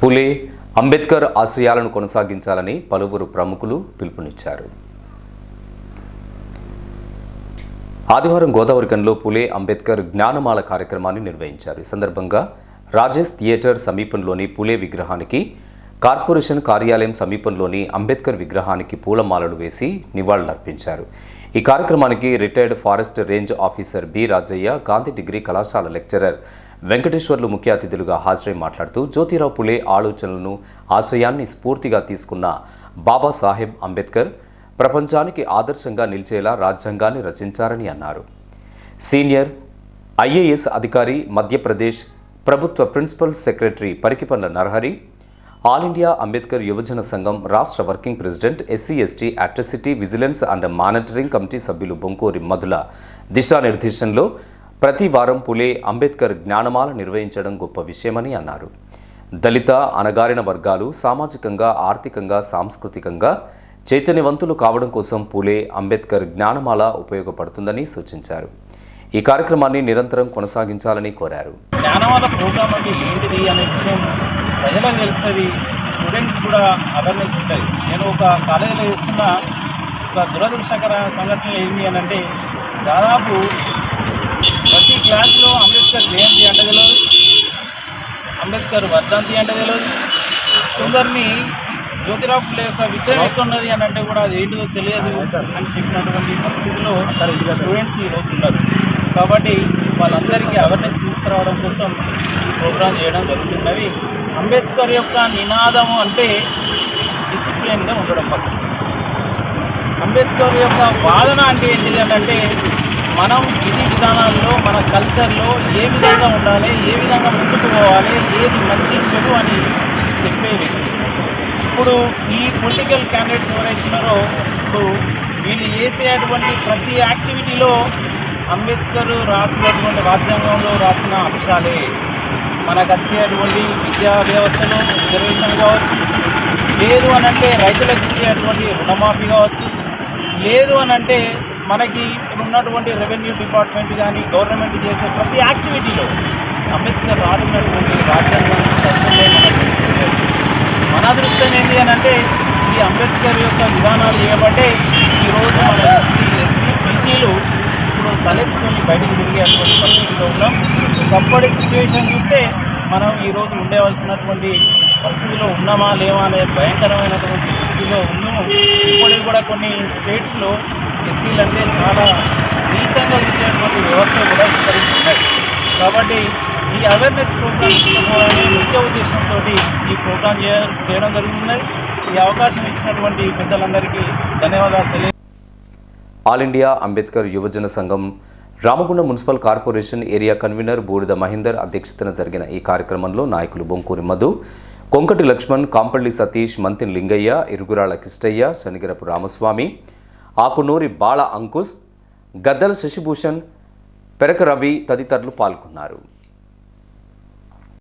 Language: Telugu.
పులే అంబేద్కర్ ఆశయాలను కొనసాగించాలని పలువురు ప్రముఖులు పిలుపునిచ్చారు. ఆదివారం గోదావరికంలో పులే అంబేద్కర్ జ్ఞానమాల కార్యక్రమాన్ని నిర్వహించారు. ఈ సందర్భంగా రాజేష్ థియేటర్ సమీపంలోని పులే విగ్రహానికి, కార్పొరేషన్ కార్యాలయం సమీపంలోని అంబేద్కర్ విగ్రహానికి పూలమాలలు వేసి నివాళులర్పించారు. ఈ కార్యక్రమానికి retired forest range officer B Rajaiah, Gandhi degree కళాశాల లెక్చరర్ వెంకటేశ్వర్లు ముఖ్య అతిథులుగా హాజరై మాట్లాడుతూ జ్యోతిరావు పులే ఆలోచనలను, ఆశయాన్ని స్ఫూర్తిగా తీసుకున్న బాబాసాహెబ్ అంబేద్కర్ ప్రపంచానికి ఆదర్శంగా నిలిచేలా రాజ్యాంగాన్ని రచించారని అన్నారు. సీనియర్ ఐఏఎస్ అధికారి, మధ్యప్రదేశ్ ప్రభుత్వ principal secretary Parikipandla Narahari, all India Ambedkar యువజన సంఘం రాష్ట్ర working president, SC ST atrocity vigilance and monitoring committee సభ్యులు బొంకూరి మధుల దిశానిర్దేశంలో ప్రతి వారం పులే అంబేద్కర్ జ్ఞానమాల నిర్వహించడం గొప్ప విషయమని అన్నారు. దళిత, అణగారిన వర్గాలు సామాజికంగా, ఆర్థికంగా, సాంస్కృతికంగా చైతన్యవంతులు కావడం కోసం పులే అంబేద్కర్ జ్ఞానమాల ఉపయోగపడుతుందని సూచించారు. ఈ కార్యక్రమాన్ని నిరంతరం కొనసాగించాలని కోరారు. జ్ఞానమాల ప్రోగ్రామ్ అంటే ఏంటిది అనే విషయం ప్రజలకు తెలుస్తుంది, స్టూడెంట్స్ కూడా అవేర్నెస్ ఉంటుంది. నేను ఒక కాలేజీలో చేస్తున్న ఒక దురదృష్టకర సంఘటన ఏంటి అని అంటే, దాదాపు ప్రతి క్లాస్లో అంబేద్కర్ జయంతి అంటే తెలియదు, అంబేద్కర్ వర్ధంతి అంటే తెలియదు, కొందరిని జ్యోతిరావు పులే యొక్క విగ్రహం ఎక్కడున్నది అని అంటే కూడా అది ఏంటిదో తెలియదు అని చెప్పినటువంటి పరిస్థితుల్లో స్టూడెంట్స్ ఈరోజు ఉన్నారు. కాబట్టి వాళ్ళందరికీ అవేర్నెస్ తీసుకురావడం కోసం ఈ ప్రోగ్రాం చేయడం జరుగుతున్నది. అంబేద్కర్ యొక్క నినాదము అంటే డిసిప్లిన్గా ఉండడం పక్కన, అంబేద్కర్ యొక్క వాదన అంటే ఏంటిది అంటే మనం విధి విధానాల్లో, మన కల్చర్లో ఏ విధంగా ఉండాలి, ఏ విధంగా ముందుకు పోవాలి, ఏది మంచి చెడు అని చెప్పేది. ఇప్పుడు ఈ పొలిటికల్ క్యాండిడేట్స్ ఎవరైతే ఉన్నారో ఇప్పుడు వీళ్ళు చేసేటువంటి ప్రతి యాక్టివిటీలో అంబేద్కర్ రాసినటువంటి రాజ్యాంగంలో రాసిన అంశాలే. మనకు వచ్చేటువంటి విద్యా వ్యవస్థలో రిజర్వేషన్ కావచ్చు, లేదు అని అంటే రైతులకు ఇచ్చేటువంటి రుణమాఫీ కావచ్చు, లేదు అని అంటే మనకి ఉన్నటువంటి రెవెన్యూ డిపార్ట్మెంట్ కానీ గవర్నమెంట్ చేసే ప్రతి యాక్టివిటీలో అంబేద్కర్ రాసినటువంటి రాజ్యాంగం మన దృష్టి ఏంటి అని అంటే ఈ అంబేద్కర్ యొక్క విధానాలు చేయబట్టే ఈరోజు మన ఎస్సీ, ఎస్టీ, బీసీలు ఇప్పుడు తలెత్తుకొని బయటికి తిరిగేటువంటి పరిస్థితిలో ఉన్నాం. ఒకప్పటి సిచ్యువేషన్ చూస్తే మనం ఈరోజు ఉండేవలసినటువంటి పరిస్థితిలో ఉన్నామా లేవా అనే భయంకరమైనటువంటి స్థితిలో ఉన్నాము. ఇప్పటికి కూడా కొన్ని స్టేట్స్లో ఎస్సీలు అంటే చాలా నీచంగా ఇచ్చేటువంటి వ్యవస్థ కూడా విస్తరిస్తున్నాయి. కాబట్టి ఈ అవేర్నెస్ ప్రోగ్రామ్ ఇచ్చుకోవాలనే ముఖ్య ఉద్దేశంతో ఈ ప్రోగ్రాం చేయడం జరుగుతున్నది. ఈ అవకాశం ఇచ్చినటువంటి పెద్దలందరికీ ధన్యవాదాలు తెలియ. ఆల్ ఇండియా అంబేద్కర్ యువజన సంఘం Ramagundam municipal corporation area convener బూడిద మహేందర్ అధ్యక్షతన జరిగిన ఈ కార్యక్రమంలో నాయకులు బొంకూరి మధు, కొంకటి లక్ష్మణ్, కాంపల్లి సతీష్, మంతిన్ లింగయ్య, ఇరుగురాళ్ల కిష్టయ్య, శనిగరపు రామస్వామి, ఆకునూరి బాల అంకుశ్, గద్దల శశిభూషణ్, పెరక రవి తదితరులు పాల్గొన్నారు.